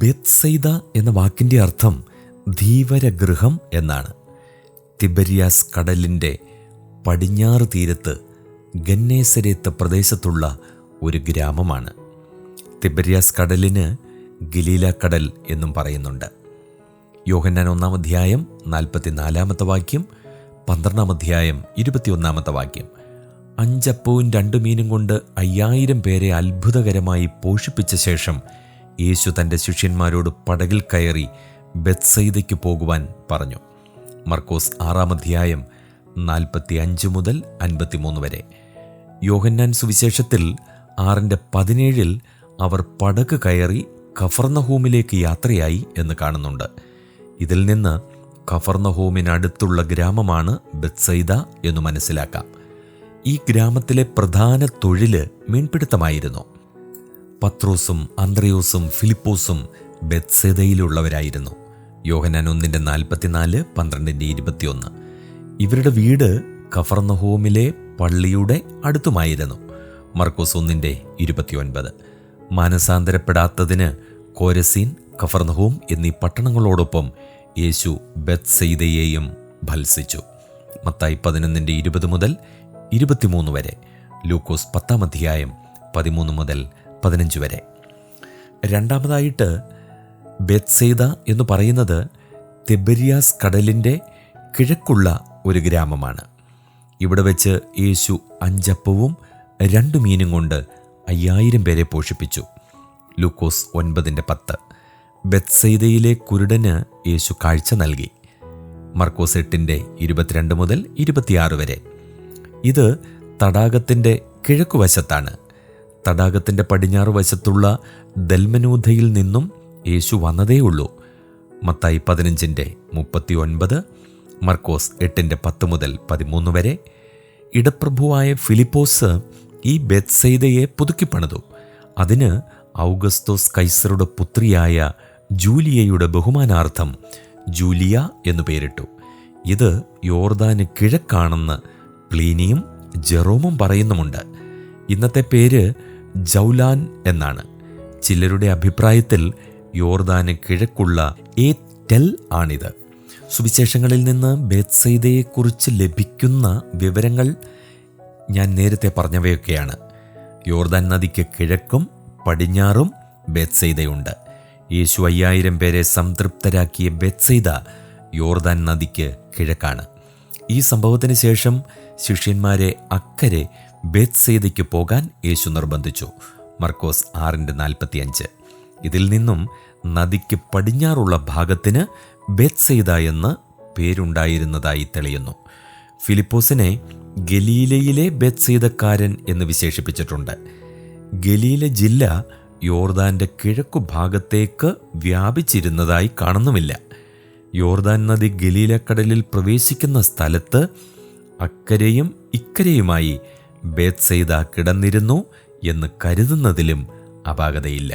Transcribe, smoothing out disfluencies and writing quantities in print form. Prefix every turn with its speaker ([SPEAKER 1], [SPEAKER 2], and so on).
[SPEAKER 1] ബേത്സൈദ എന്ന വാക്കിൻ്റെ അർത്ഥം ധീവരഗൃഹം എന്നാണ്. തിബരിയാസ് കടലിൻ്റെ പടിഞ്ഞാറ് തീരത്ത് ഗന്നേസരേത്ത് പ്രദേശത്തുള്ള ഒരു ഗ്രാമമാണ്. തിബരിയാസ് കടലിന് ഗലീല കടൽ എന്നും പറയുന്നുണ്ട്. യോഹന്നാൻ 1-ാം അധ്യായം 44-ാമത്തെ വാക്യം, 12-ാം അധ്യായം 21-ാമത്തെ വാക്യം. 5 അപ്പവും 2 മീനും കൊണ്ട് 5000 പേരെ അത്ഭുതകരമായി പോഷിപ്പിച്ച ശേഷം യേശു തൻ്റെ ശിഷ്യന്മാരോട് പടകിൽ കയറി ബേത്സൈദയ്ക്ക് പോകുവാൻ പറഞ്ഞു. മർക്കോസ് 6-ാം അധ്യായം 45 മുതൽ 53 വരെ. യോഹന്നാൻ സുവിശേഷത്തിൽ 6:17 അവർ പടക് കയറി കഫർന്നഹൂമിലേക്ക് യാത്രയായി എന്ന് കാണുന്നുണ്ട്. ഇതിൽ നിന്ന് കഫർന്നഹൂമിനടുത്തുള്ള ഗ്രാമമാണ് ബേത്സൈദ എന്ന് മനസ്സിലാക്കാം. ഈ ഗ്രാമത്തിലെ പ്രധാന തൊഴിൽ മീൻപിടുത്തമായിരുന്നു. പത്രോസും അന്ത്രയോസും ഫിലിപ്പോസും ബേത്സൈദയിലുള്ളവരായിരുന്നു. യോഹന്നാൻ 1:44, 12:21. ഇവരുടെ വീട് കഫർന്നഹൂമിലെ പള്ളിയുടെ അടുത്തുമായിരുന്നു. മർക്കോസ് 1:29. മാനസാന്തരപ്പെടാത്തതിന് കോരസീൻ, കഫർന്നഹൂം എന്നീ പട്ടണങ്ങളോടൊപ്പം യേശു ബേത്സൈദയെയും ഭത്സിച്ചു. മത്തായി 11:20 മുതൽ 23 വരെ. ലൂക്കോസ് 10-ാം അധ്യായം 13 മുതൽ 15 വരെ. രണ്ടാമതായിട്ട് ബേത്സൈദ എന്ന് പറയുന്നത് തിബരിയാസ് കടലിൻ്റെ കിഴക്കുള്ള ഒരു ഗ്രാമമാണ്. ഇവിടെ വെച്ച് യേശു 5 അപ്പവും 2 മീനും കൊണ്ട് 5000 പേരെ പോഷിപ്പിച്ചു. ലൂക്കോസ് 9:10. ബേത്സൈദയിലെ കുരുടന് യേശു കാഴ്ച നൽകി. മർക്കോസ് 8:22 മുതൽ 26 വരെ. ഇത് തടാകത്തിൻ്റെ കിഴക്കുവശത്താണ്. തടാകത്തിൻ്റെ പടിഞ്ഞാറ് വശത്തുള്ള ദൽമനൂഥയിൽ നിന്നും യേശു വന്നതേയുള്ളൂ. മത്തായി 15:39, മർക്കോസ് 8:10 മുതൽ 13 വരെ. ഇടപ്രഭുവായ ഫിലിപ്പോസ് ഈ ബേത്സൈദയെ പുതുക്കിപ്പണിതു. അതിന് ഔഗസ്തോസ് കൈസറുടെ പുത്രിയായ ജൂലിയയുടെ ബഹുമാനാർത്ഥം ജൂലിയ എന്നു പേരിട്ടു. ഇത് യോർദാന് കിഴക്കാണെന്ന് പ്ലീനിയും ജെറോമും പറയുന്നുമുണ്ട്. ഇന്നത്തെ പേര് ജൗലാൻ എന്നാണ്. ചിലരുടെ അഭിപ്രായത്തിൽ യോർദാന് കിഴക്കുള്ള ഏറ്റൽ ആണിത്. സുവിശേഷങ്ങളിൽ നിന്ന് ബേത്സൈദയെക്കുറിച്ച് ലഭിക്കുന്ന വിവരങ്ങൾ ഞാൻ നേരത്തെ പറഞ്ഞവയൊക്കെയാണ്. യോർദാൻ നദിക്ക് കിഴക്കും പടിഞ്ഞാറും ബേത്സൈദയുണ്ട്. യേശു 5000 പേരെ സംതൃപ്തരാക്കിയ ബേത്സൈദ യോർദാൻ നദിക്ക് കിഴക്കാണ്. ഈ സംഭവത്തിന് ശേഷം ശിഷ്യന്മാരെ അക്കരെ ബേത്സൈദയ്ക്ക് പോകാൻ യേശു നിർബന്ധിച്ചു. മർക്കോസ് 6:45. ഇതിൽ നിന്നും നദിക്ക് പടിഞ്ഞാറുള്ള ഭാഗത്തിന് ബേത്സൈദ എന്ന് പേരുണ്ടായിരുന്നതായി തെളിയുന്നു. ഫിലിപ്പോസിനെ ഗലീലയിലെ ബേത്സൈദക്കാരൻ എന്ന് വിശേഷിപ്പിച്ചിട്ടുണ്ട്. ഗലീല ജില്ല യോർദാൻ്റെ കിഴക്കു ഭാഗത്തേക്ക് വ്യാപിച്ചിരുന്നതായി കാണുന്നുമില്ല. യോർദാൻ നദി ഗലീലക്കടലിൽ പ്രവേശിക്കുന്ന സ്ഥലത്ത് അക്കരെയും ഇക്കരെയുമായി ബേത്സൈദ കിടന്നിരുന്നു എന്ന് കരുതുന്നതിലും അപാകതയില്ല.